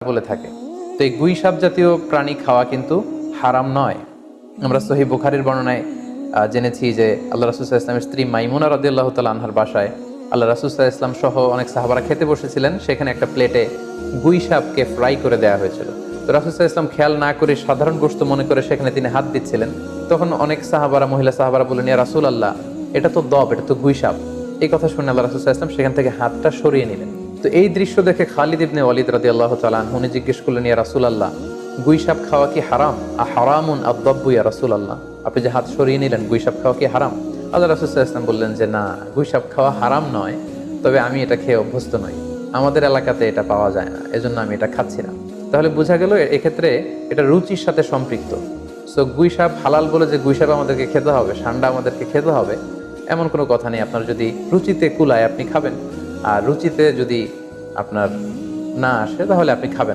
বলে থাকে। তো এই গুই সাপ জাতীয় প্রাণী খাওয়া কিন্তু হারাম নয়। আমরা সহিহ বুখারীর বর্ণনায় জেনেছি যে আল্লাহ রাসূল সাল্লাল্লাহু আলাইহি ওয়াসাল্লামের স্ত্রী মাইমুনা রাদিয়াল্লাহু তাআলা আনহার বাসায় আল্লাহ রাসূল সাল্লাল্লাহু আলাইহি ওয়াসাল্লাম সহ অনেক সাহাবারা খেতে বসেছিলেন। সেখানে একটা প্লেটে গুই সাপকে ফ্রাই করে দেওয়া হয়েছিল। তো রাসূল সাল্লাল্লাহু আলাইহি ওয়াসাল্লাম খেয়াল না করে সাধারণ গোশত মনে করে সেখানে তিনি হাত দিচ্ছিলেন। তখন অনেক সাহাবারা, মহিলা সাহাবারা বললেন, ইয়া রাসূলুল্লাহ, এটা তো দব, এটা তো গুই সাপ। এই কথা শুনে আল্লাহ রাসূল সাল্লাল্লাহু আলাইহি ওয়াসাল্লাম সেখান থেকে হাতটা সরিয়ে নিলেন। তো এই দৃশ্য দেখে খালিদ ইবনে ওয়ালিদ রাদিয়াল্লাহু তাআলা আনহু উনি জিজ্ঞেস করলেন, ইয়া রাসূলুল্লাহ, গুই সাপ খাওয়া কি হারাম? হারামুন আদ-দাব্বু ইয়া রাসূলুল্লাহ, আপনি যে হাত সরিয়ে নিলেন, গুই সাপ খাওয়া কি হারাম? আল্লাহ রাসূল সাল্লাল্লাহু আলাইহি ওয়াসাল্লাম বললেন যে না, গুই সাপ খাওয়া হারাম নয়, তবে আমি এটা খেয়ে অভ্যস্ত নই, আমাদের এলাকাতে এটা পাওয়া যায় না, এজন্য আমি এটা খাচ্ছি না। তাহলে বোঝা গেল এক্ষেত্রে এটা রুচির সাথে সম্পৃক্ত। সো গুই সাপ হালাল বলে যে গুই সাপ আমাদেরকে খেতে হবে, সান্ডা আমাদেরকে খেতে হবে, এমন কোনো কথা নেই। আপনার যদি রুচিতে কুলায় আপনি খাবেন, আর রুচিতে যদি আপনার না আসে তাহলে আপনি খাবেন।